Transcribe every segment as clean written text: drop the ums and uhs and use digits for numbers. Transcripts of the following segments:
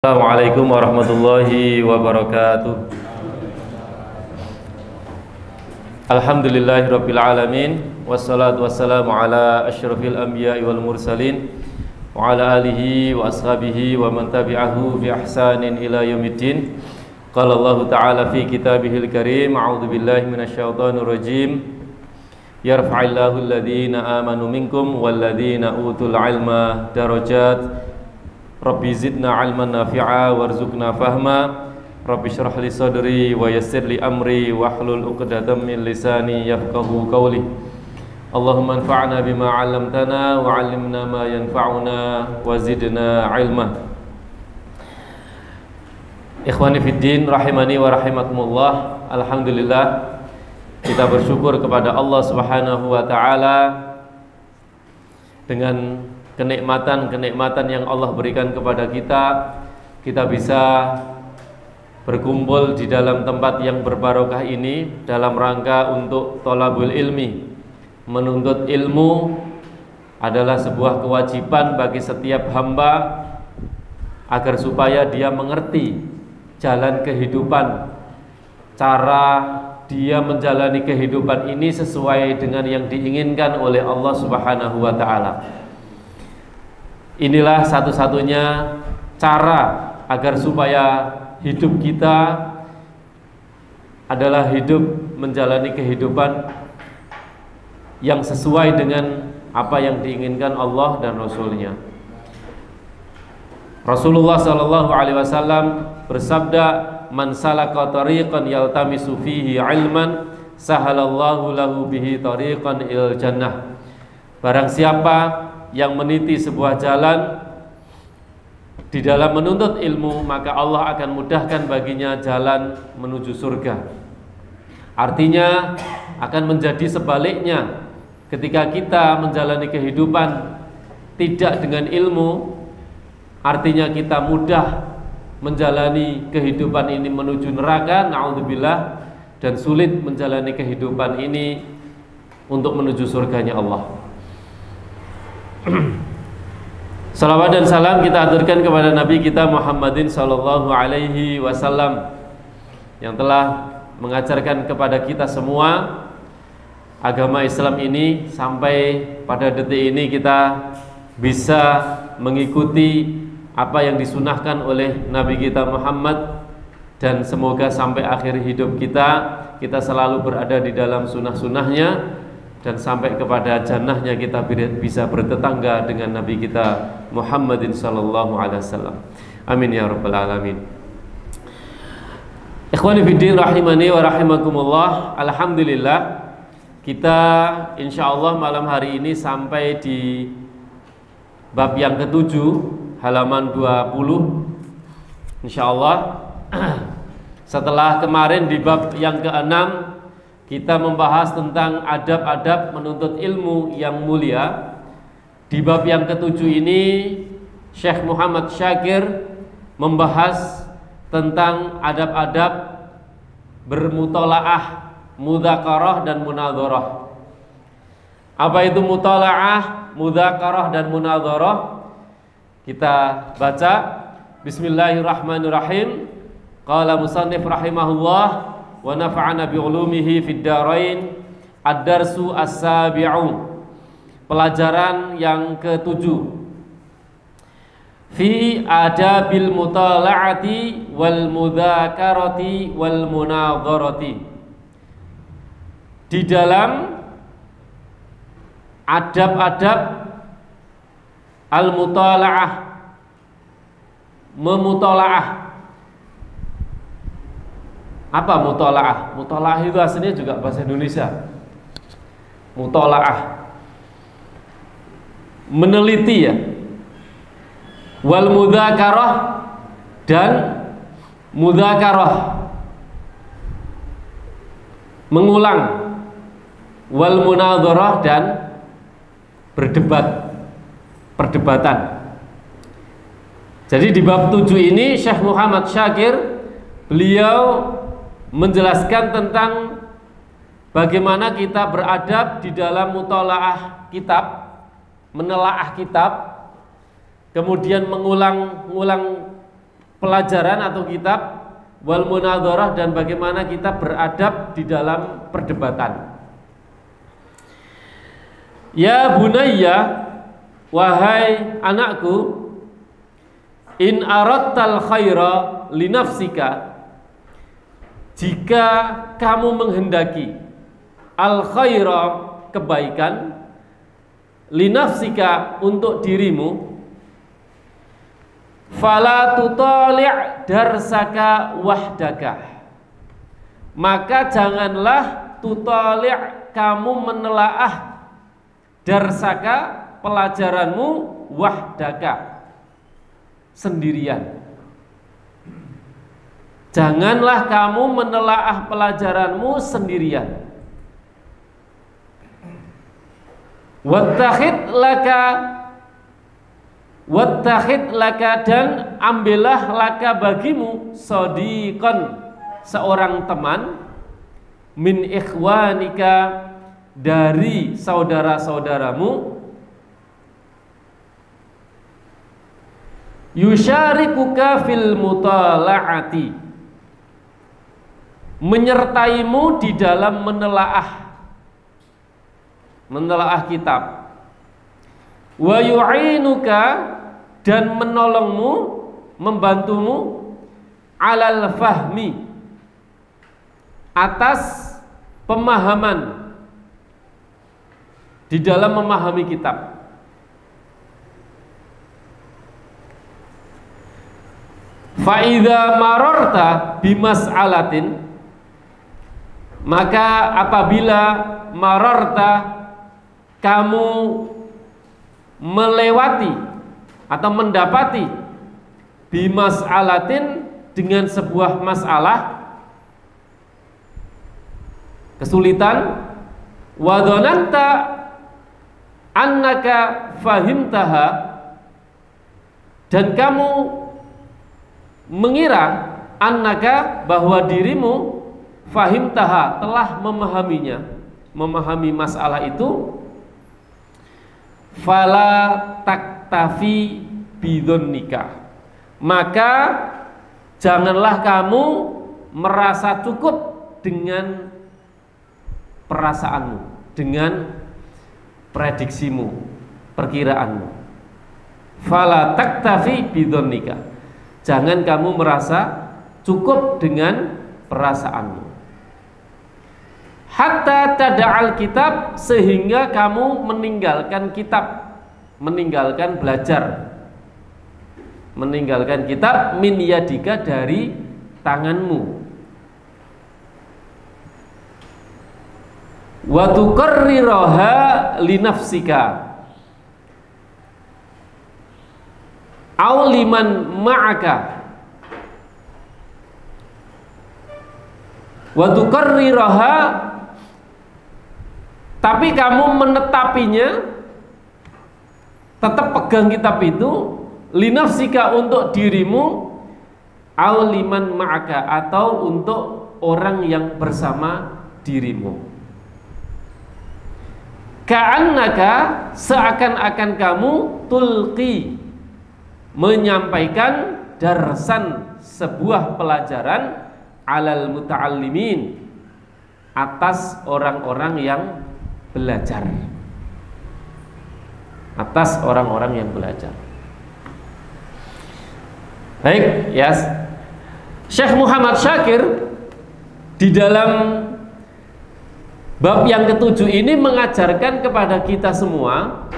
Assalamualaikum warahmatullahi wabarakatuh. Alhamdulillahirabbil alamin wassalatu wassalamu ala asyrafil anbiya'i wal mursalin wa ala alihi wa ashabihi wa man tabi'ahu bi ihsanin ila yaumiddin. Qala Allah ta'ala fi kitabihil karim, a'udzu billahi minasyaitonir rajim. Yarfa'illahu alladhina amanu minkum walladhina utul ilma darajat. Rabbi zidna ilman nafi'a warzuqna fahma. Rabbi shrah li sadri wa yassir li amri wahlul 'uqdatam min lisani yafqahu qawli. Allahumma anfa'na bima 'allamtana wa 'allimna ma yanfa'una wa zidna ilma. Ikhwani fid din rahimani wa rahimakumullah. Alhamdulillah, kita bersyukur kepada Allah Subhanahu wa taala dengan kenikmatan-kenikmatan yang Allah berikan kepada kita bisa berkumpul di dalam tempat yang berbarokah ini dalam rangka untuk thalabul ilmi. Menuntut ilmu adalah sebuah kewajiban bagi setiap hamba agar supaya dia mengerti jalan kehidupan, cara dia menjalani kehidupan ini sesuai dengan yang diinginkan oleh Allah Subhanahu wa taala. Inilah satu-satunya cara agar supaya hidup kita adalah hidup menjalani kehidupan yang sesuai dengan apa yang diinginkan Allah dan Rasul-Nya. Rasulullah sallallahu alaihi wasallam bersabda, "Man salaka tariqan yaltamisu fihi ilman, sahalallahu lahu bihi tariqan ilal jannah." Barang siapa yang meniti sebuah jalan di dalam menuntut ilmu, maka Allah akan mudahkan baginya jalan menuju surga. Artinya akan menjadi sebaliknya, ketika kita menjalani kehidupan tidak dengan ilmu, artinya kita mudah menjalani kehidupan ini menuju neraka, na'udzubillah, dan sulit menjalani kehidupan ini untuk menuju surganya Allah. Salawat dan salam kita aturkan kepada Nabi kita Muhammadin sallallahu alaihi wasallam yang telah mengajarkan kepada kita semua agama Islam ini, sampai pada detik ini kita bisa mengikuti apa yang disunahkan oleh Nabi kita Muhammad, dan semoga sampai akhir hidup kita selalu berada di dalam sunnah-sunnahnya, dan sampai kepada jannahnya kita bisa bertetangga dengan Nabi kita Muhammadin sallallahu alaihi wasallam. Amin ya rabbal alamin. Ikhwani fiddin rahimani wa rahimakumullah. Alhamdulillah, kita insyaallah malam hari ini sampai di bab yang ketujuh, halaman 20 insyaallah. Setelah kemarin di bab yang keenam kita membahas tentang adab-adab menuntut ilmu yang mulia. Di bab yang ketujuh ini Syekh Muhammad Syakir membahas tentang adab-adab bermutolaah, mudzakarah dan munadharah. Apa itu mutolaah, mudzakarah dan munadharah? Kita baca. Bismillahirrahmanirrahim. Qala musannif rahimahullah wa nafa'ana bi'ulumihi fid darain. Ad-darsu as-sabi'u, pelajaran yang ketujuh. Fi adabil mutala'ati wal mudzakarati wal munadharati. Di dalam adab-adab al-mutala'ah, memutola'ah. Apa mutola'ah? Mutola'ah itu aslinya juga bahasa Indonesia. Mutola'ah, meneliti ya. Wal mudzakarah dan mudzakarah, mengulang. Wal munadharah dan berdebat, perdebatan. Jadi di bab 7 ini Syekh Muhammad Syakir beliau menjelaskan tentang bagaimana kita beradab di dalam mutolaah kitab, menelaah kitab, kemudian mengulang pelajaran atau kitab, wal munadharah, dan bagaimana kita beradab di dalam perdebatan. Ya bunayya, wahai anakku, in aradtal khaira li nafsika, jika kamu menghendaki al khaira, kebaikan, li nafsika, untuk dirimu, fala tutali' darsaka wahdaka, maka janganlah tutali', kamu menelaah, darsaka, pelajaranmu, wahdaka, sendirian. Janganlah kamu menelaah pelajaranmu sendirian. Wattakhid laka, dan ambillah laka bagimu, sadiqan, seorang teman, min ikhwanika, dari saudara-saudaramu, yusyarikuka fil mutala'ati, menyertaimu di dalam menelaah kitab, wa yu'inuka, dan menolongmu, membantumu, alal fahmi, atas pemahaman, di dalam memahami kitab. Fa idza mararta bimas'alatin, maka apabila mararta, kamu melewati atau mendapati, bimas'alatin, dengan sebuah masalah, kesulitan, wa dhananta annaka fahimtaha, dan kamu mengira, annaka, bahwa dirimu, fahimtaha, telah memahaminya, memahami masalah itu, fala taktafi bidhonnika, maka janganlah kamu merasa cukup dengan perasaanmu, dengan prediksimu, perkiraanmu. Fala taktafi bidhonnika, jangan kamu merasa cukup dengan perasaanmu. Hatta tada'al kitab, sehingga kamu meninggalkan kitab, meninggalkan belajar, meninggalkan kitab, min yadika, dari tanganmu. Wa tuqarriraha li nafsika aw liman ma'aka, wa tuqarriraha, tapi kamu menetapinya, tetap pegang kitab itu, li nafsika, untuk dirimu, aw liman ma'aka, atau untuk orang yang bersama dirimu. Ka'annaka, seakan-akan kamu, tulqi, menyampaikan, darsan, sebuah pelajaran, alal muta'allimin, atas orang-orang yang belajar, atas orang-orang yang belajar. Baik, ya. Syekh Muhammad Syakir di dalam bab yang ketujuh ini mengajarkan kepada kita semua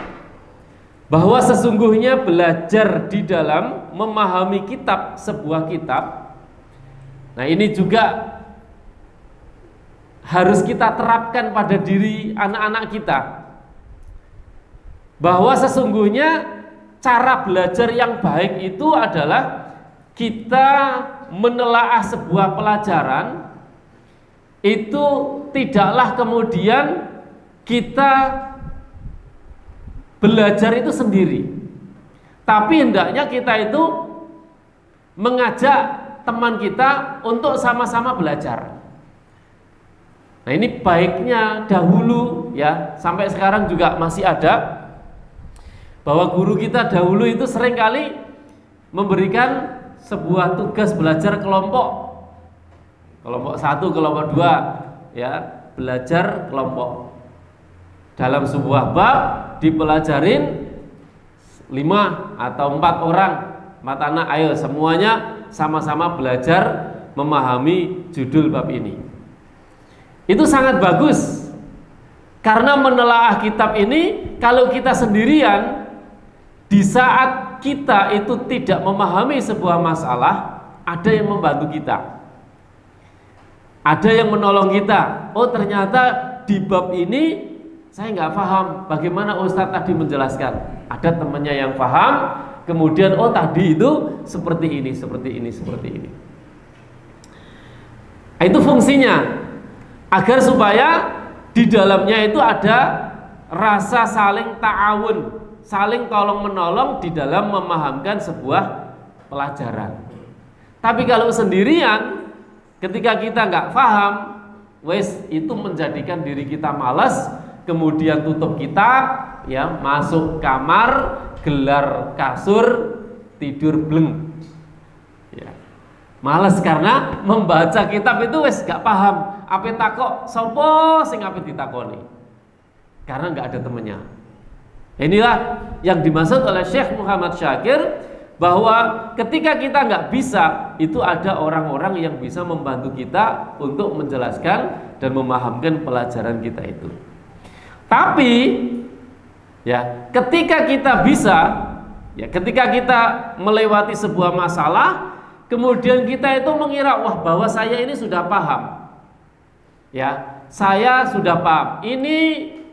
bahwa sesungguhnya belajar di dalam memahami kitab, sebuah kitab, nah ini juga harus kita terapkan pada diri anak-anak kita, bahwa sesungguhnya cara belajar yang baik itu adalah kita menelaah sebuah pelajaran itu tidaklah kemudian kita belajar itu sendiri, tapi hendaknya kita itu mengajak teman kita untuk sama-sama belajar. Nah ini baiknya dahulu, ya, sampai sekarang juga masih ada, bahwa guru kita dahulu itu seringkali memberikan sebuah tugas belajar kelompok. Kelompok 1, kelompok 2, ya, belajar kelompok. Dalam sebuah bab dipelajarin 5 atau 4 orang. 4 anak, ayo semuanya sama-sama belajar memahami judul bab ini. Itu sangat bagus. Karena menelaah kitab ini, kalau kita sendirian, di saat kita itu tidak memahami sebuah masalah, ada yang membantu kita, ada yang menolong kita. Oh, ternyata di bab ini saya nggak paham bagaimana Ustadz tadi menjelaskan. Ada temannya yang paham, kemudian oh tadi itu seperti ini, seperti ini, seperti ini. Itu fungsinya, agar supaya di dalamnya itu ada rasa saling ta'awun, saling tolong menolong di dalam memahamkan sebuah pelajaran. Tapi kalau sendirian, ketika kita nggak paham, wes itu menjadikan diri kita malas, kemudian tutup kitab, ya, masuk kamar, gelar kasur, tidur bleng. Ya. Malas karena membaca kitab itu wes gak paham. Apa takok sopo sing ape ditakoni. Karena gak ada temennya. Inilah yang dimaksud oleh Syekh Muhammad Syakir, bahwa ketika kita nggak bisa, itu ada orang-orang yang bisa membantu kita untuk menjelaskan dan memahamkan pelajaran kita itu. Tapi ya, ketika kita bisa, ya, ketika kita melewati sebuah masalah, kemudian kita itu mengira, wah, bahwa saya ini sudah paham. Ya, saya sudah paham. Ini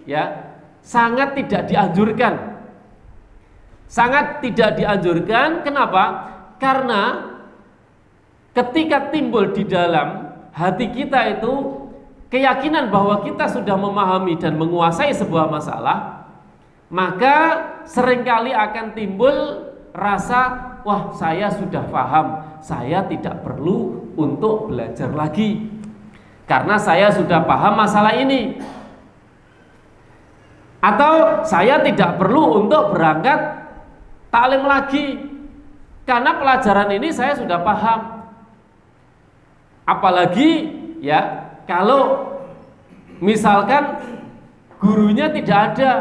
ya sangat tidak dianjurkan. Sangat tidak dianjurkan. Kenapa? Karena ketika timbul di dalam hati kita itu keyakinan bahwa kita sudah memahami dan menguasai sebuah masalah, maka seringkali akan timbul rasa, wah, saya sudah paham, saya tidak perlu untuk belajar lagi karena saya sudah paham masalah ini. Atau saya tidak perlu untuk berangkat taklim lagi karena pelajaran ini saya sudah paham. Apalagi ya kalau misalkan gurunya tidak ada,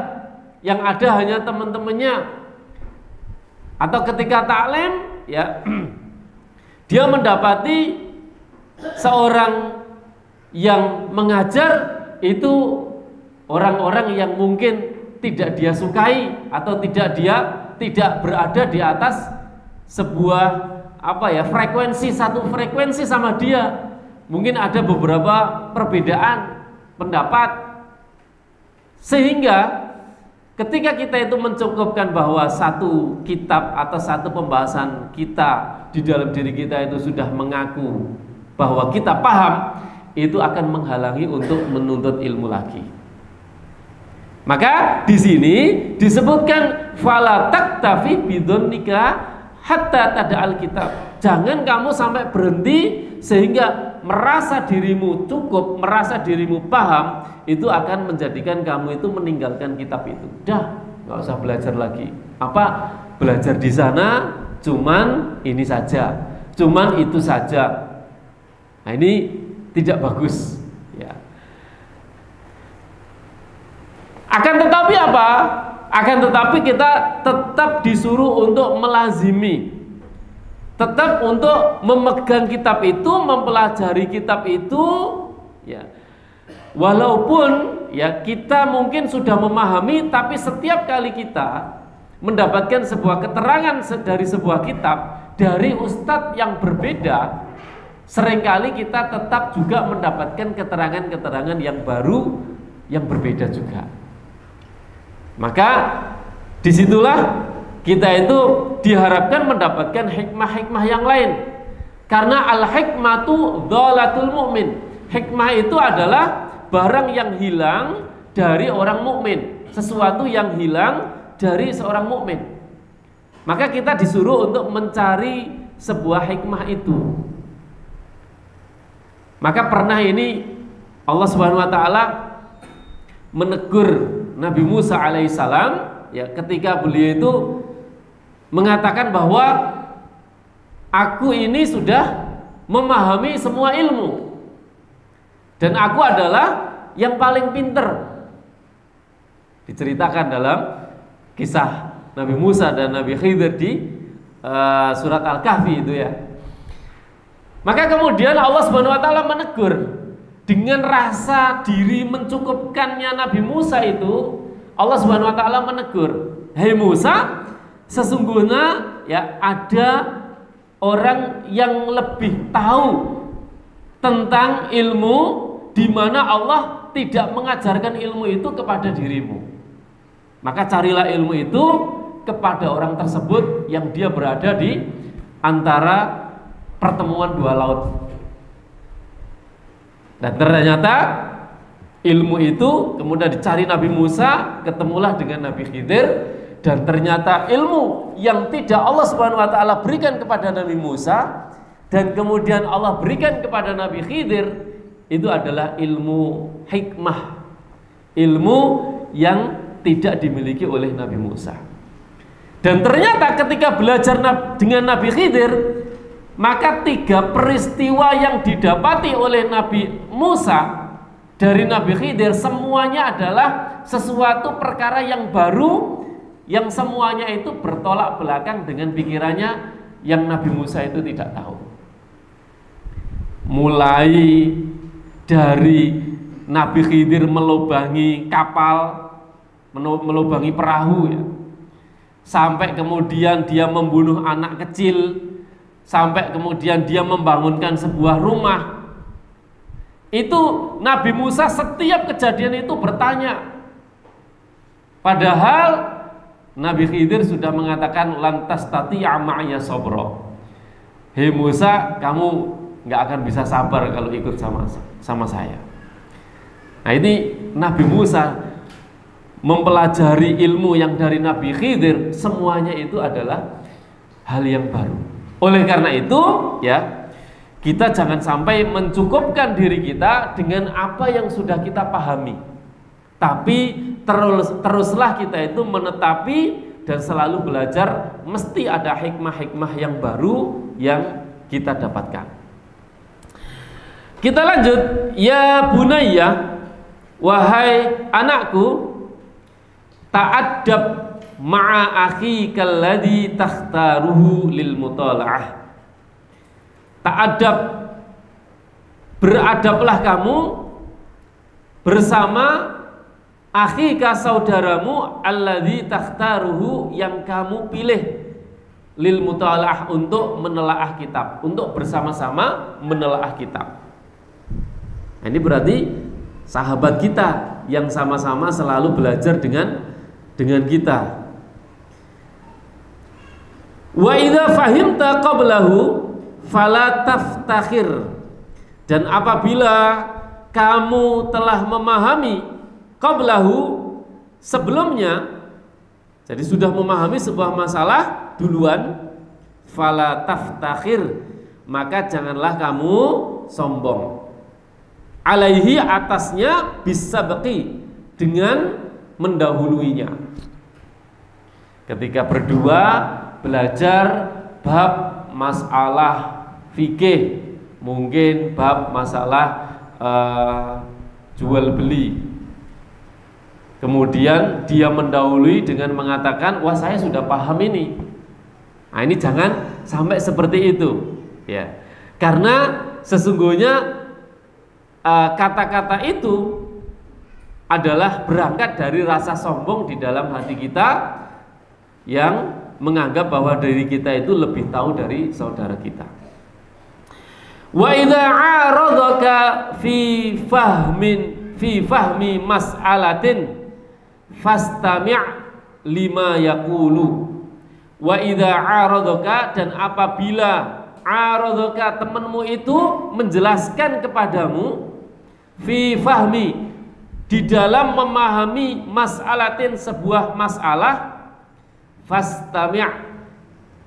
yang ada hanya teman-temannya. Atau ketika taklim ya dia mendapati seorang yang mengajar itu orang-orang yang mungkin tidak dia sukai atau tidak berada di atas sebuah frekuensi, satu frekuensi sama dia. Mungkin ada beberapa perbedaan pendapat, sehingga ketika kita itu mencukupkan bahwa satu kitab atau satu pembahasan kita di dalam diri kita itu sudah mengaku bahwa kita paham, itu akan menghalangi untuk menuntut ilmu lagi. Maka di sini disebutkan fala taktafi bidonnika hatta tada'al kitab. Jangan kamu sampai berhenti sehingga merasa dirimu cukup, merasa dirimu paham, itu akan menjadikan kamu itu meninggalkan kitab itu. Dah, nggak usah belajar lagi. Apa? Belajar di sana cuman ini saja, cuman itu saja. Nah, ini tidak bagus ya. Akan tetapi apa? Akan tetapi kita tetap disuruh untuk melazimi, tetap untuk memegang kitab itu, mempelajari kitab itu ya. Walaupun ya kita mungkin sudah memahami, tapi setiap kali kita mendapatkan sebuah keterangan dari sebuah kitab dari ustadz yang berbeda, seringkali kita tetap juga mendapatkan keterangan-keterangan yang baru, yang berbeda juga. Maka disitulah kita itu diharapkan mendapatkan hikmah-hikmah yang lain. Karena al-hikmatu dhalatul mu'min. Hikmah itu adalah barang yang hilang dari orang mukmin, sesuatu yang hilang dari seorang mukmin. Maka kita disuruh untuk mencari sebuah hikmah itu. Maka pernah ini Allah Subhanahu wa taala menegur Nabi Musa alaihissalam ya, ketika beliau itu mengatakan bahwa aku ini sudah memahami semua ilmu dan aku adalah yang paling pinter. Diceritakan dalam kisah Nabi Musa dan Nabi Khidir di surat Al-Kahfi itu ya. Maka kemudian Allah Subhanahu wa taala menegur dengan rasa diri mencukupkannya Nabi Musa itu. Allah Subhanahu wa taala menegur, "Hei Musa, sesungguhnya ya ada orang yang lebih tahu tentang ilmu di mana Allah tidak mengajarkan ilmu itu kepada dirimu. Maka carilah ilmu itu kepada orang tersebut yang dia berada di antara pertemuan dua laut." Dan ternyata ilmu itu kemudian dicari Nabi Musa, ketemulah dengan Nabi Khidir, dan ternyata ilmu yang tidak Allah Subhanahu wa taala berikan kepada Nabi Musa dan kemudian Allah berikan kepada Nabi Khidir itu adalah ilmu hikmah, ilmu yang tidak dimiliki oleh Nabi Musa. Dan ternyata ketika belajar dengan Nabi Khidir, maka 3 peristiwa yang didapati oleh Nabi Musa dari Nabi Khidir semuanya adalah sesuatu perkara yang baru, yang semuanya itu bertolak belakang dengan pikirannya yang Nabi Musa itu tidak tahu. Mulai dari Nabi Khidir melubangi kapal, melubangi perahu ya, sampai kemudian dia membunuh anak kecil, sampai kemudian dia membangunkan sebuah rumah. Itu Nabi Musa setiap kejadian itu bertanya. Padahal Nabi Khidir sudah mengatakan lantas tati'a ma'ya sabra. Hei Musa, kamu nggak akan bisa sabar kalau ikut sama saya. Nah ini Nabi Musa mempelajari ilmu yang dari Nabi Khidir, semuanya itu adalah hal yang baru. Oleh karena itu ya, kita jangan sampai mencukupkan diri kita dengan apa yang sudah kita pahami. Tapi teruslah kita itu menetapi dan selalu belajar, mesti ada hikmah-hikmah yang baru yang kita dapatkan. Kita lanjut, ya bunayya, wahai anakku, ta'addab ma'a akhikal ladzi takhtaruhu lil mutala'ah. Ta'adab, beradablah kamu bersama akhika saudaramu alladzi takhtaruhu, yang kamu pilih lil mutalaah, untuk menelaah kitab, untuk bersama-sama menelaah kitab. Nah, ini berarti sahabat kita yang sama-sama selalu belajar dengan kita. Wa idza fahimta qablahu fala taftakhir, dan apabila kamu telah memahami qablahu, sebelumnya, jadi sudah memahami sebuah masalah duluan, fala taftakhir, maka janganlah kamu sombong, alaihi, atasnya, bisabqi, dengan mendahuluinya. Ketika berdua belajar bab masalah fikih, mungkin bab masalah jual beli, kemudian dia mendahului dengan mengatakan, wah saya sudah paham ini. Nah ini jangan sampai seperti itu ya, karena sesungguhnya kata-kata itu adalah berangkat dari rasa sombong di dalam hati kita yang menganggap bahwa diri kita itu lebih tahu dari saudara kita. Wa idza 'aradaka fi fahmi mas'alatin fastami' lima yaqulu. Wa idza 'aradaka, dan apabila 'aradaka, temanmu itu menjelaskan kepadamu, fi fahmi, di dalam memahami mas'alatin, sebuah masalah, fastami',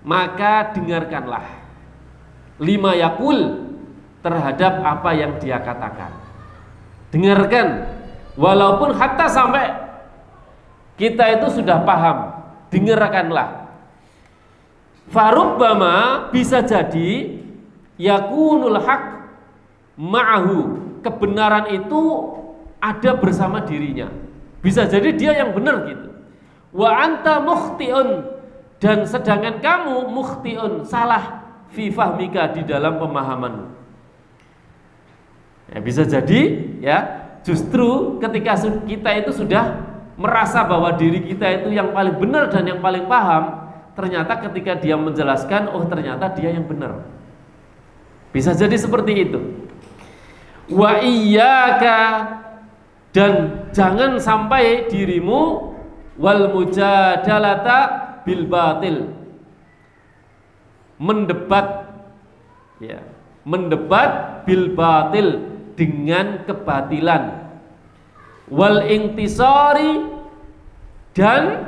maka dengarkanlah, lima yaqul, terhadap apa yang dia katakan. Dengarkan, walaupun hatta sampai kita itu sudah paham, dengarkanlah. Farubbama, bisa jadi yakunul haq ma'ahu, kebenaran itu ada bersama dirinya. Bisa jadi dia yang benar gitu. Wa anta mukhtiun, dan sedangkan kamu mukhtiun, salah fi fahmika, di dalam pemahamanmu. Ya, bisa jadi ya, justru ketika kita itu sudah merasa bahwa diri kita itu yang paling benar dan yang paling paham, ternyata ketika dia menjelaskan, oh ternyata dia yang benar. Bisa jadi seperti itu. Wa iyyaka, dan jangan sampai dirimu wal mujadalata bil batil, mendebat ya, mendebat bil batil, dengan kebatilan, wal intisari, dan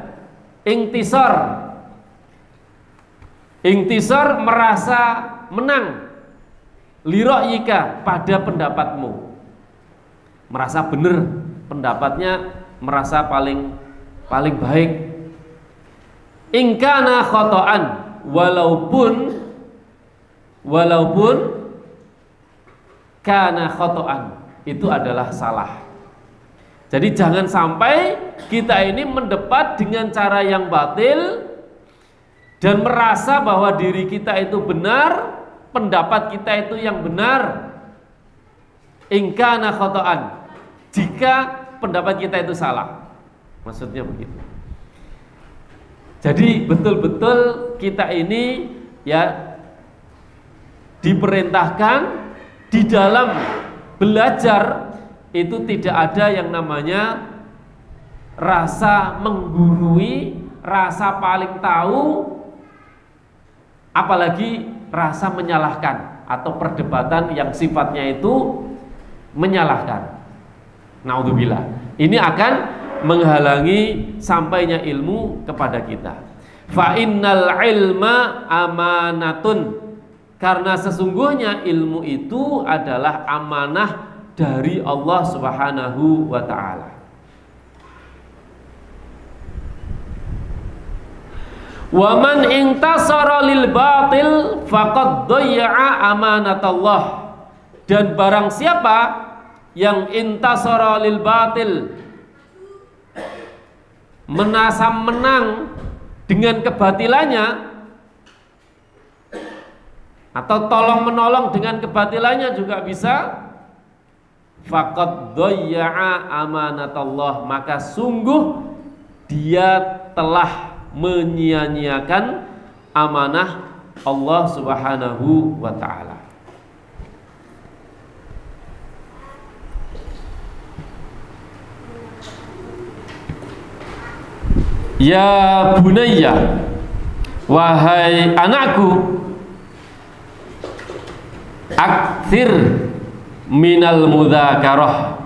intisar merasa menang, liro'yika, pada pendapatmu, merasa benar pendapatnya, merasa paling baik. Ingkana khotoan, walaupun kana khotoan, itu adalah salah. Jadi jangan sampai kita ini mendebat dengan cara yang batil dan merasa bahwa diri kita itu benar, pendapat kita itu yang benar. Ingkana khotoan, jika pendapat kita itu salah, maksudnya begitu. Jadi betul-betul kita ini ya diperintahkan di dalam belajar itu tidak ada yang namanya rasa menggurui, rasa paling tahu, apalagi rasa menyalahkan atau perdebatan yang sifatnya itu menyalahkan. Naudzubillah. Ini akan menghalangi sampainya ilmu kepada kita. Fa innal ilma amanatun, karena sesungguhnya ilmu itu adalah amanah dari Allah Subhanahu wa ta'ala. Wa man intasara lil batil faqad dhayya'a amanatallah, dan barang siapa yang intasara lil batil, merasa menang dengan kebatilannya atau tolong menolong dengan kebatilannya juga bisa, faqad dhayya'a amanatallah, maka sungguh dia telah menyia-nyiakan amanah Allah Subhanahu wa ta'ala. Ya bunayya, wahai anakku, aktsir minal mudzakarah.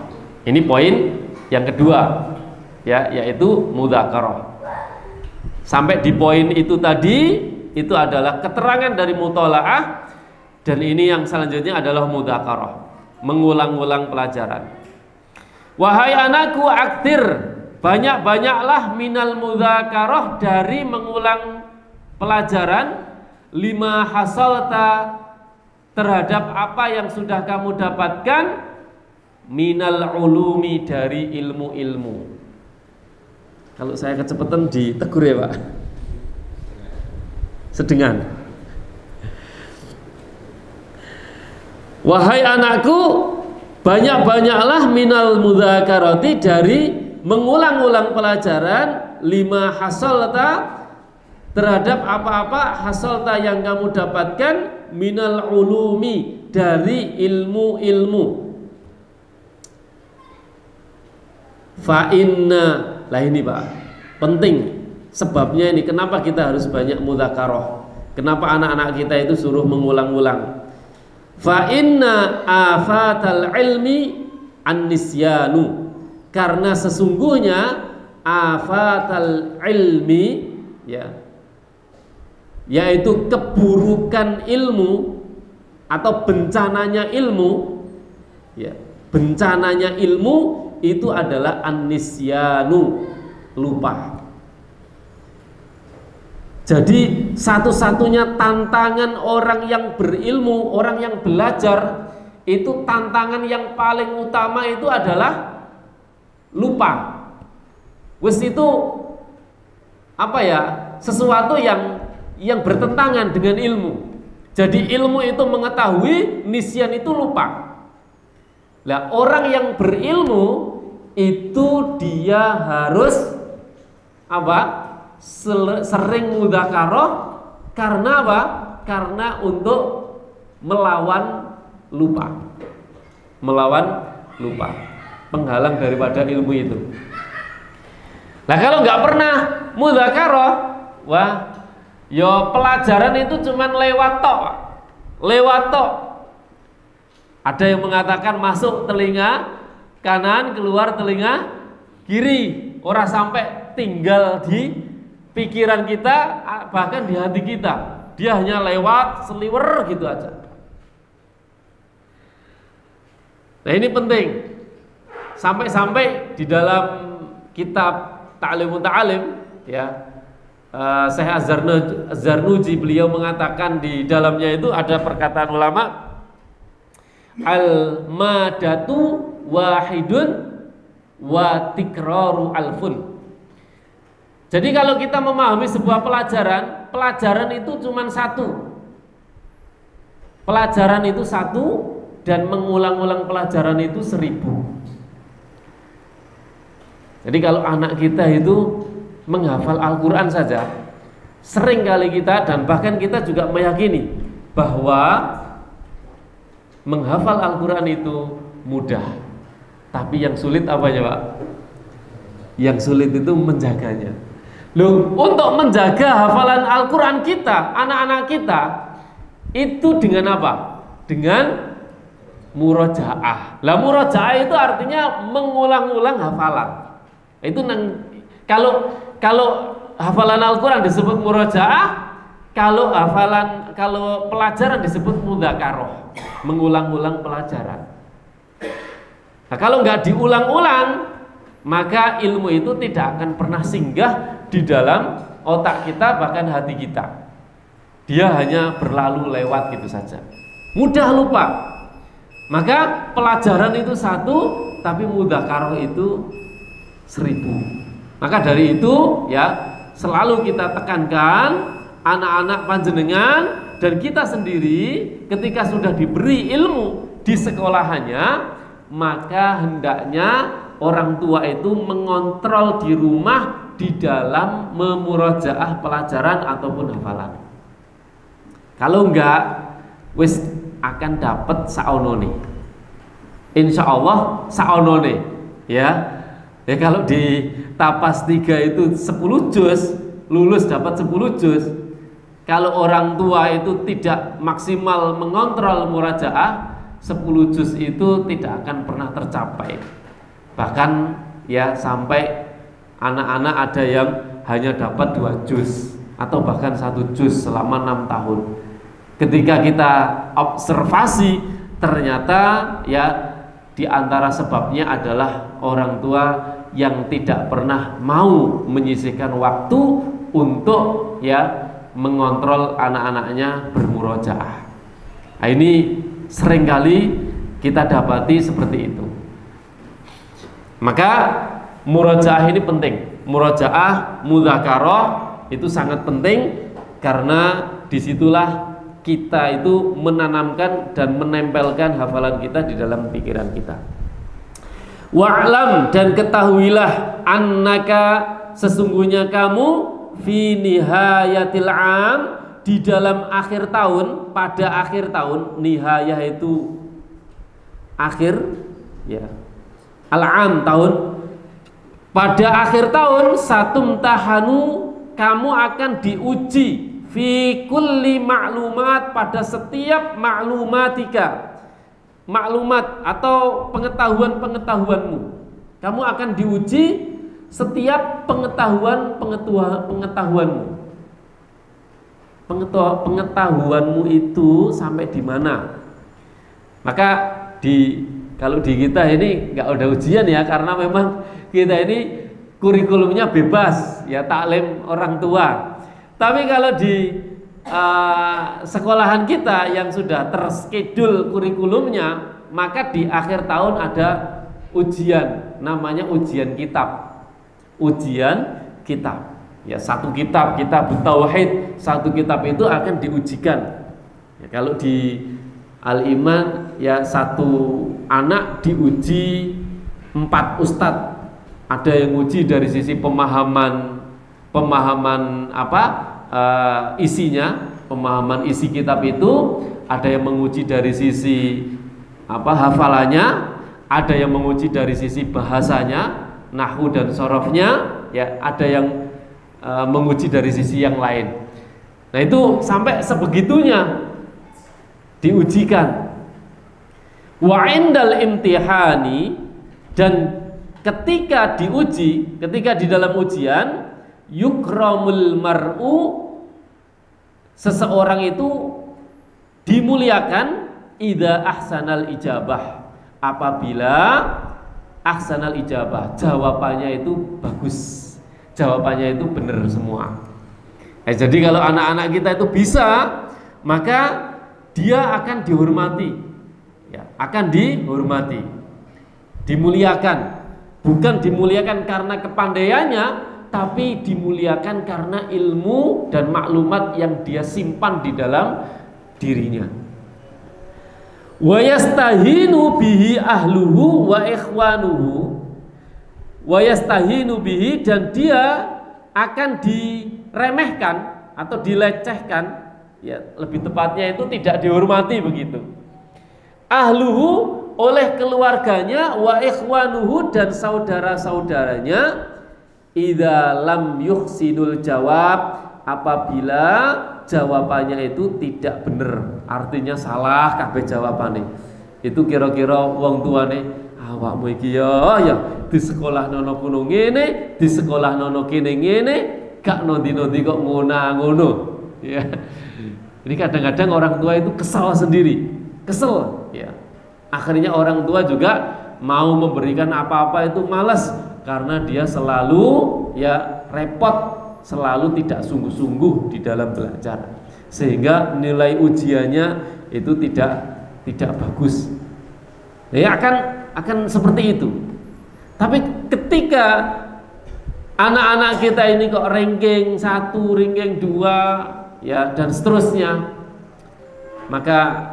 Ini poin yang kedua ya, yaitu mudzakarah. Sampai di poin itu tadi, itu adalah keterangan dari mutolaah, dan ini yang selanjutnya adalah mudzakarah, mengulang-ulang pelajaran. Wahai anakku, aktsir, banyak-banyaklah minal mudzakarah, dari mengulang pelajaran, lima hasalta, terhadap apa yang sudah kamu dapatkan, minal ulumi, dari ilmu-ilmu. Kalau saya kecepatan ditegur ya Pak, sedengan. Wahai anakku, banyak-banyaklah minal mudzakarati, dari mengulang-ulang pelajaran, lima hasalta, terhadap apa-apa hasalta yang kamu dapatkan, minal ulumi, dari ilmu-ilmu. Fa inna, lah ini Pak, penting sebabnya ini, kenapa kita harus banyak mudzakarah, kenapa anak-anak kita itu suruh mengulang-ulang. Fa inna afatal ilmi an-nisyanu, karena sesungguhnya afatal ilmi ya, yaitu keburukan ilmu atau bencananya ilmu ya, bencananya ilmu itu adalah an-nisyanu, lupa. Jadi satu-satunya tantangan orang yang berilmu, orang yang belajar, itu tantangan yang paling utama itu adalah lupa. Wis itu apa ya? Sesuatu yang bertentangan dengan ilmu. Jadi ilmu itu mengetahui, nisyan itu lupa. Lah orang yang berilmu itu dia harus apa? Sering mudzakarah. Karena apa? Karena untuk melawan lupa. Melawan lupa. Penghalang daripada ilmu itu. Nah kalau nggak pernah mudzakarah, wah, yo pelajaran itu cuman lewat tok. Lewat tok. Ada yang mengatakan masuk telinga kanan, keluar telinga kiri. Ora sampai tinggal di pikiran kita, bahkan di hati kita. Dia hanya lewat seliwer gitu aja. Nah ini penting. Sampai-sampai di dalam kitab Ta'limun Ta'alim ya, Syekh Az-Zarnuji beliau mengatakan di dalamnya itu ada perkataan ulama, al-madatu wahidun wa tikraru alfun. Jadi kalau kita memahami sebuah pelajaran itu cuma satu. Pelajaran itu satu dan mengulang-ulang pelajaran itu 1000. Jadi kalau anak kita itu menghafal Al-Quran saja, sering kali kita dan bahkan kita juga meyakini bahwa menghafal Al-Quran itu mudah. Tapi yang sulit apanya, Pak? Yang sulit itu menjaganya. Loh, untuk menjaga hafalan Al-Quran kita, anak-anak kita, itu dengan apa? Dengan murojaah. Lah murojaah itu artinya mengulang-ulang hafalan. Itu kalau hafalan Al-Quran disebut murojaah, kalau pelajaran disebut mudzakarah, mengulang-ulang pelajaran. Nah, kalau nggak diulang-ulang, maka ilmu itu tidak akan pernah singgah di dalam otak kita, bahkan hati kita. Dia hanya berlalu lewat gitu saja, mudah lupa. Maka pelajaran itu satu, tapi mudzakarah itu 1000. Maka dari itu ya selalu kita tekankan anak-anak panjenengan dan kita sendiri ketika sudah diberi ilmu di sekolahannya, maka hendaknya orang tua itu mengontrol di rumah di dalam memurojaah pelajaran ataupun hafalan. Kalau enggak, wis akan dapat saonone. Insya Allah saonone, ya. Ya kalau di tapas 3 itu 10 juz, lulus dapat 10 juz. Kalau orang tua itu tidak maksimal mengontrol murajaah, 10 juz itu tidak akan pernah tercapai. Bahkan ya sampai anak-anak ada yang hanya dapat 2 juz atau bahkan 1 juz selama 6 tahun. Ketika kita observasi, ternyata ya di antara sebabnya adalah orang tua yang tidak pernah mau menyisihkan waktu untuk ya mengontrol anak-anaknya bermurojaah. Nah, ini seringkali kita dapati seperti itu. Maka murojaah ini penting. Murojaah, mudzakarah itu sangat penting karena disitulah kita itu menanamkan dan menempelkan hafalan kita di dalam pikiran kita. Wa'lam, dan ketahuilah annaka, sesungguhnya kamu fi nihayatil am, di dalam akhir tahun, pada akhir tahun. Nihayah itu akhir ya, al-am tahun. Pada akhir tahun satumtahanu, kamu akan diuji fi kulli ma'lumat, pada setiap maklumatika, maklumat atau pengetahuanmu. Kamu akan diuji setiap pengetahuanmu. Pengetahuanmu itu sampai di mana? Maka kalau di kita ini nggak ada ujian ya, karena memang kita ini kurikulumnya bebas ya, taklim orang tua. Tapi kalau di sekolahan kita yang sudah terskedul kurikulumnya, maka di akhir tahun ada ujian, namanya ujian kitab. Ujian kitab. Ya, satu kitab tauhid, satu kitab itu akan diujikan. Ya, kalau di Al-Iman ya satu anak diuji 4 ustadz. Ada yang uji dari sisi pemahaman isinya, pemahaman isi kitab itu. Ada yang menguji dari sisi hafalannya, ada yang menguji dari sisi bahasanya, nahwu dan sorofnya, ya ada yang menguji dari sisi yang lain. Nah itu sampai sebegitunya diujikan. Wa indal imtihani, dan ketika diuji, ketika di dalam ujian, yukramul mar'u, seseorang itu dimuliakan idza ahsanal ijabah, apabila ahsanal ijabah, jawabannya itu bagus, jawabannya itu benar semua. Jadi kalau anak-anak kita itu bisa, maka dia akan dihormati, ya, akan dihormati, dimuliakan. Bukan dimuliakan karena kepandaiannya, tapi dimuliakan karena ilmu dan maklumat yang dia simpan di dalam dirinya. Wa yastahinu bihi ahluhu wa ikhwanuhu, wa yastahinu bihi, dan dia akan diremehkan atau dilecehkan, ya lebih tepatnya itu tidak dihormati begitu. Ahluhu, oleh keluarganya, wa ikhwanuhu, dan saudara-saudaranya, idza lam yuhsinul jawab, apabila jawabannya itu tidak benar, artinya salah kabeh jawabannya. Itu kira-kira wong tuane, awakmu iki ya di sekolah nono kuno ngene, di sekolah nono kene ngene, gak nondi-nondi kok ngono. Ya. Ini kadang-kadang orang tua itu kesal sendiri, kesel, ya. Akhirnya orang tua juga mau memberikan apa-apa itu malas, karena dia selalu ya repot, selalu tidak sungguh-sungguh di dalam belajar, sehingga nilai ujiannya itu tidak bagus. Ya akan seperti itu. Tapi ketika anak-anak kita ini kok ranking 1, ranking 2, ya dan seterusnya, maka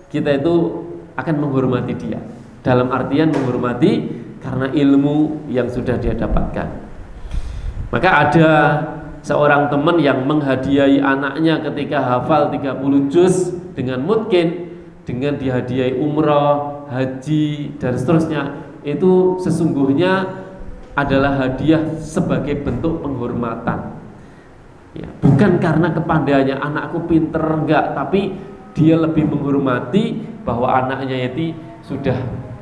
kita itu akan menghormati dia, dalam artian menghormati karena ilmu yang sudah dia dapatkan. Maka ada seorang teman yang menghadiahi anaknya ketika hafal 30 juz dengan mungkin, dengan dihadiahi umrah, haji dan seterusnya, itu sesungguhnya adalah hadiah sebagai bentuk penghormatan, ya, bukan karena kepandaiannya anakku pinter, enggak, tapi dia lebih menghormati bahwa anaknya itu sudah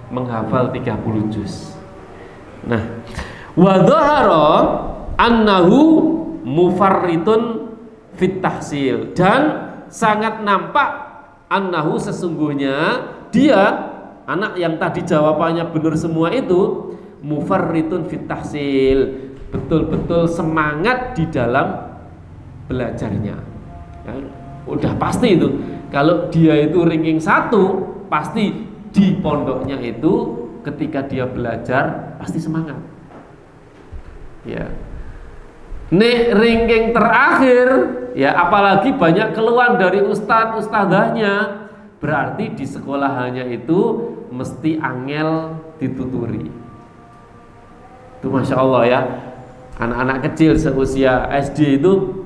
menghafal 30 juz. Nah, wa dhahara annahu mufarritun fit tahsil, dan sangat nampak annahu, sesungguhnya dia, anak yang tadi jawabannya benar semua itu, mufarritun fit tahsil, betul-betul semangat di dalam belajarnya. Ya, udah pasti itu. Kalau dia itu ranking 1, pasti di pondoknya itu ketika dia belajar pasti semangat. Ya. Nek ranking terakhir, ya apalagi banyak keluhan dari ustadzahnya, berarti di sekolahannya itu mesti angel dituturi. Itu masya Allah ya, anak-anak kecil seusia SD itu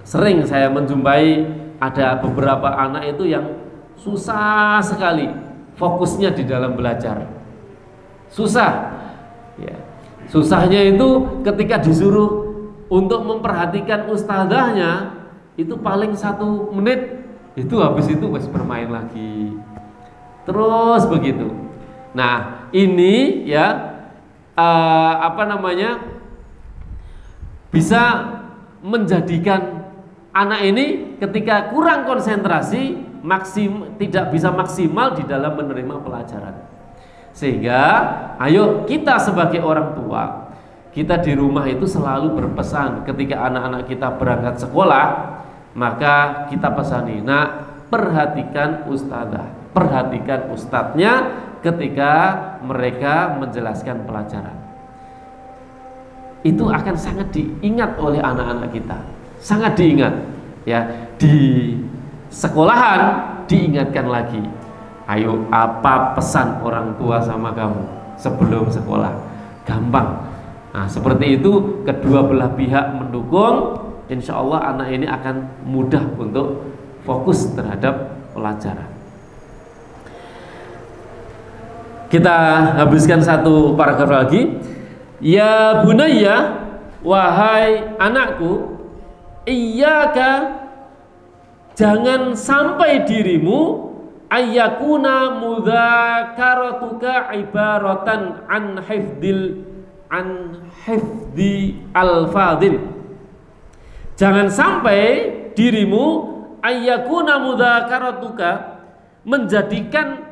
sering saya menjumpai ada beberapa anak itu yang susah sekali fokusnya di dalam belajar. Susah, ya. Susahnya itu ketika disuruh untuk memperhatikan ustadzahnya, itu paling 1 menit, itu habis itu wes bermain lagi, terus begitu. Nah ini ya bisa menjadikan anak ini ketika kurang konsentrasi, tidak bisa maksimal di dalam menerima pelajaran. Sehingga ayo kita sebagai orang tua, kita di rumah itu selalu berpesan ketika anak-anak kita berangkat sekolah, maka kita pesani, nak, perhatikan ustadzah, perhatikan ustadznya ketika mereka menjelaskan pelajaran. Itu akan sangat diingat oleh anak-anak kita, sangat diingat ya. Di sekolahan diingatkan lagi, ayo apa pesan orang tua sama kamu sebelum sekolah, gampang. Nah, seperti itu kedua belah pihak mendukung, insya Allah anak ini akan mudah untuk fokus terhadap pelajaran. Kita habiskan satu paragraf lagi. Ya bunayya, wahai anakku, iyyaka, jangan sampai dirimu ayyakuna mudzakaratuka ibaratan an hifdhi al-fadil. Jangan sampai dirimu ayyakuna mudzakaratuka, menjadikan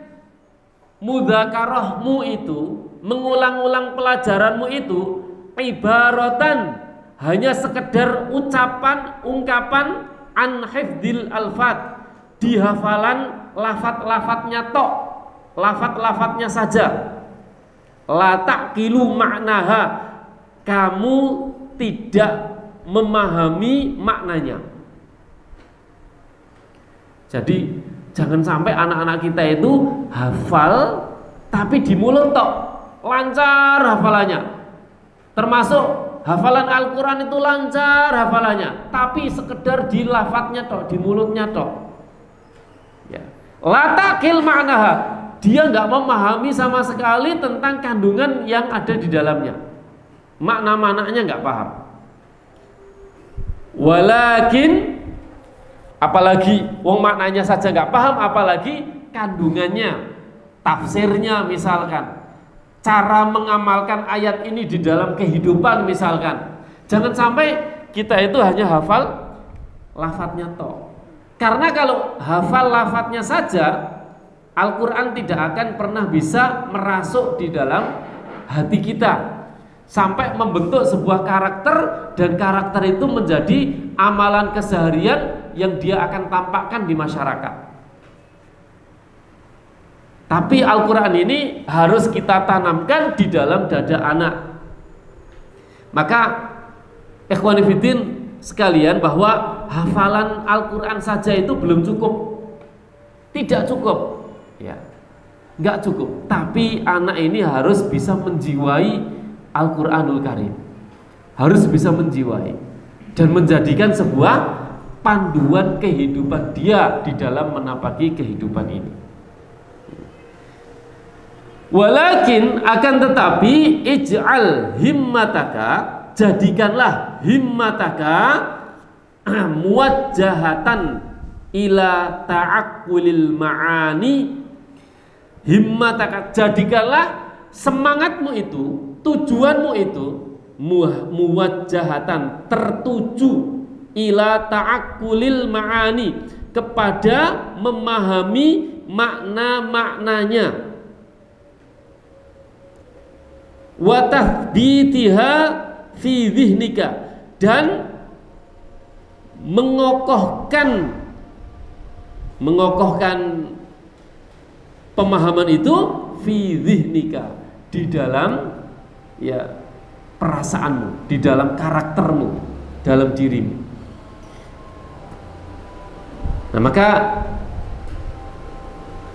mudzakarahmu itu, mengulang-ulang pelajaranmu itu, ibaratan, hanya sekedar ucapan, ungkapan, an hifdzil alfat, di hafalan lafat-lafatnya tok, lafat-lafatnya saja. La taqilu maknaha, kamu tidak memahami maknanya. Jadi jangan sampai anak-anak kita itu hafal tapi di mulut tok, lancar hafalannya. Termasuk hafalan Al-Quran itu lancar hafalannya, tapi sekedar di lafadznya tok, di mulutnya tok ya. La taqil maknaha, dia nggak memahami sama sekali tentang kandungan yang ada di dalamnya, makna-maknanya nggak paham. Walakin, apalagi wong maknanya saja nggak paham, apalagi kandungannya, tafsirnya misalkan, cara mengamalkan ayat ini di dalam kehidupan misalkan. Jangan sampai kita itu hanya hafal lafadznya toh. Karena kalau hafal lafadznya saja, Al-Quran tidak akan pernah bisa merasuk di dalam hati kita sampai membentuk sebuah karakter, dan karakter itu menjadi amalan keseharian yang dia akan tampakkan di masyarakat. Tapi Al-Quran ini harus kita tanamkan di dalam dada anak. Maka ikhwani fiddin sekalian, bahwa hafalan Al-Quran saja itu belum cukup, tidak cukup ya, nggak cukup. Tapi anak ini harus bisa menjiwai Al-Quranul Karim, harus bisa menjiwai dan menjadikan sebuah panduan kehidupan dia di dalam menapaki kehidupan ini. Walakin, akan tetapi, ij'al himmataka, jadikanlah himmataka muwajjahatan ila ta'aqqulil ma'ani. Himmataka, jadikanlah semangatmu itu, tujuanmu itu muwajjahatan, tertuju, ila ta'aqqulil ma'ani, kepada memahami makna-maknanya, wa tathbitiha fi dhihnika, dan mengokohkan pemahaman itu fi dhihnika, di dalam ya perasaanmu, di dalam karaktermu, dalam dirimu. Nah, maka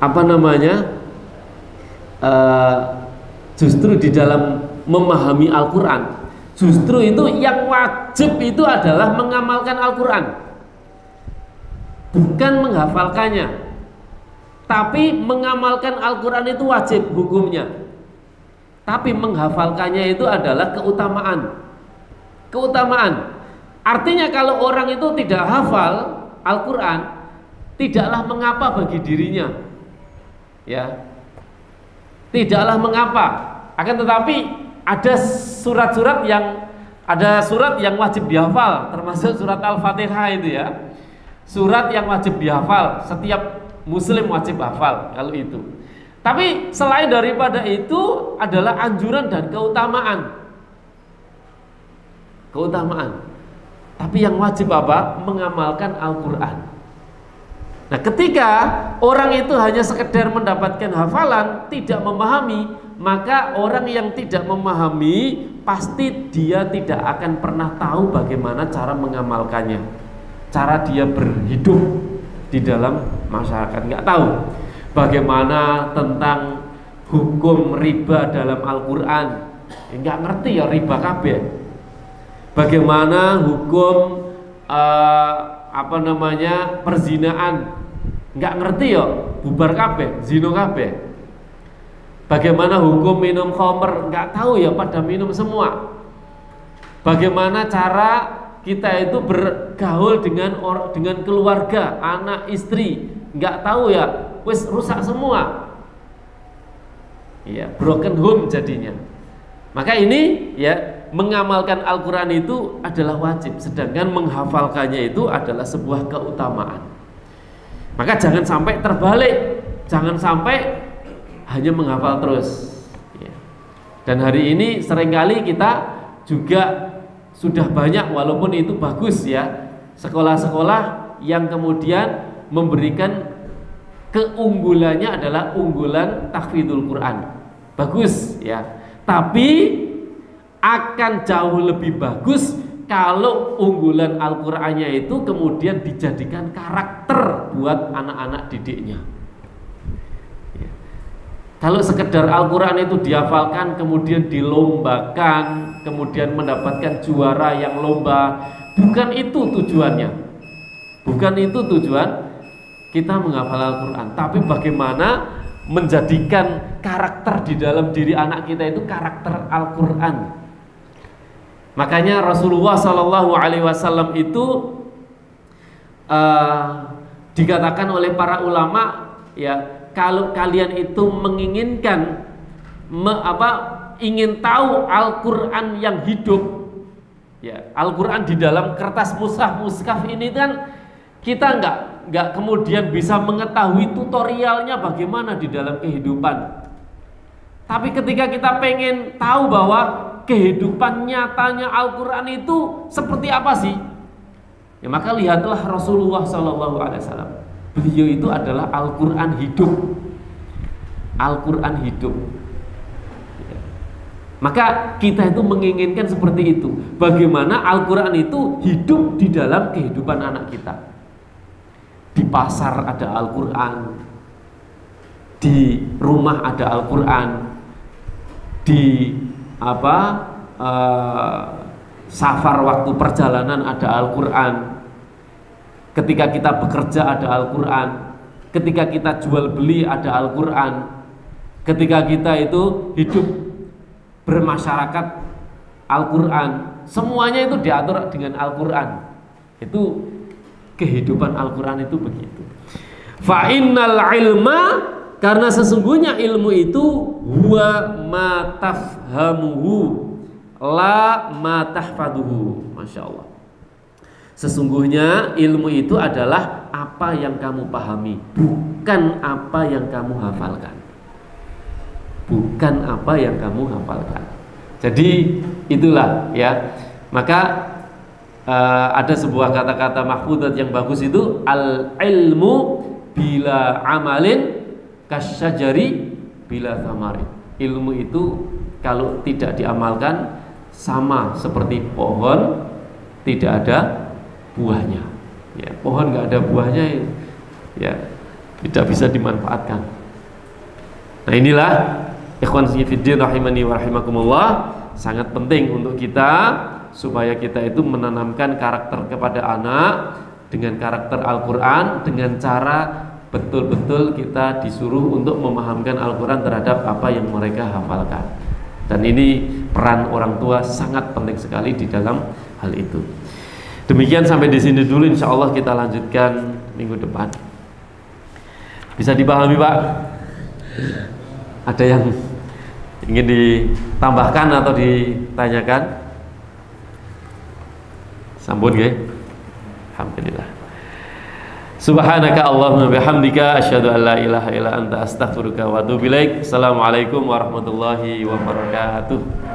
apa namanya, justru di dalam memahami Al-Quran, justru itu yang wajib itu adalah mengamalkan Al-Quran, bukan menghafalkannya. Tapi mengamalkan Al-Quran itu wajib hukumnya, tapi menghafalkannya itu adalah keutamaan. Artinya kalau orang itu tidak hafal Al-Quran, tidaklah mengapa bagi dirinya, ya, tidaklah mengapa. Akan tetapi ada surat-surat yang wajib dihafal, termasuk surat Al-Fatihah itu ya. Surat yang wajib dihafal, setiap muslim wajib hafal kalau itu. Tapi selain daripada itu adalah anjuran dan keutamaan. keutamaan. Tapi yang wajib apa? Mengamalkan Al-Quran. Nah, ketika orang itu hanya sekedar mendapatkan hafalan, tidak memahami, maka orang yang tidak memahami pasti dia tidak akan pernah tahu bagaimana cara mengamalkannya, cara dia berhidup di dalam masyarakat. Nggak tahu bagaimana tentang hukum riba dalam Al-Quran, nggak ngerti ya riba kabeh. Bagaimana hukum perzinaan, nggak ngerti ya bubar kabeh, zina kabeh. Bagaimana hukum minum khamr, nggak tahu ya, pada minum semua. Bagaimana cara kita itu bergaul dengan keluarga, anak, istri, nggak tahu ya, wis rusak semua. Ya, broken home jadinya. Maka ini ya, mengamalkan Al-Quran itu adalah wajib, sedangkan menghafalkannya itu adalah sebuah keutamaan. Maka jangan sampai terbalik, jangan sampai hanya menghafal terus ya. Dan hari ini seringkali kita juga sudah banyak, walaupun itu bagus ya, sekolah-sekolah yang kemudian memberikan keunggulannya adalah unggulan tahfidzul Quran. Bagus ya, tapi akan jauh lebih bagus kalau unggulan Al-Qur'annya itu kemudian dijadikan karakter buat anak-anak didiknya. Ya. Kalau sekedar Al-Qur'an itu dihafalkan kemudian dilombakan, kemudian mendapatkan juara yang lomba, bukan itu tujuannya. Bukan itu tujuan kita menghafal Al-Qur'an, tapi bagaimana menjadikan karakter di dalam diri anak kita itu karakter Al-Qur'an. Makanya Rasulullah SAW itu dikatakan oleh para ulama ya, kalau kalian itu menginginkan ingin tahu Al-Qur'an yang hidup ya, Al-Qur'an di dalam kertas mushaf ini kan kita nggak kemudian bisa mengetahui tutorialnya bagaimana di dalam kehidupan. Tapi ketika kita pengen tahu bahwa kehidupan nyatanya Al-Qur'an itu seperti apa sih, ya maka lihatlah Rasulullah SAW. Beliau itu adalah Al-Qur'an hidup. Al-Qur'an hidup ya. Maka kita itu menginginkan seperti itu. Bagaimana Al-Qur'an itu hidup di dalam kehidupan anak kita. Di pasar ada Al-Qur'an, di rumah ada Al-Qur'an, di safar waktu perjalanan ada Al-Qur'an, ketika kita bekerja ada Al-Qur'an, ketika kita jual beli ada Al-Qur'an, ketika kita itu hidup bermasyarakat Al-Qur'an, semuanya itu diatur dengan Al-Qur'an. Itu kehidupan Al-Qur'an itu begitu. Fa innal ilma, karena sesungguhnya ilmu itu huwa ma tafhamuhu la ma tahfaduhu. Masya Allah. Sesungguhnya ilmu itu adalah apa yang kamu pahami, bukan apa yang kamu hafalkan. Bukan apa yang kamu hafalkan. Jadi itulah ya. Maka ada sebuah kata-kata mahfudzat yang bagus itu, al ilmu bila amalin kasyajari bila thamari. Ilmu itu kalau tidak diamalkan sama seperti pohon tidak ada buahnya. Ya, pohon nggak ada buahnya ya tidak bisa dimanfaatkan. Nah, inilah ikhwan fiddin rahimani wa rahimakumullah, sangat penting untuk kita supaya kita itu menanamkan karakter kepada anak dengan karakter Al-Qur'an, dengan cara betul-betul kita disuruh untuk memahamkan Al-Quran terhadap apa yang mereka hafalkan. Dan ini peran orang tua sangat penting sekali di dalam hal itu. Demikian sampai di sini dulu, insya Allah kita lanjutkan minggu depan. Bisa dipahami Pak? Ada yang ingin ditambahkan atau ditanyakan? Sambut ya. Alhamdulillah. Subhanaka Allahumma bihamdika asyhadu an la ilaha illa anta astaghfiruka wa atubu ilaik. Assalamualaikum warahmatullahi wabarakatuh.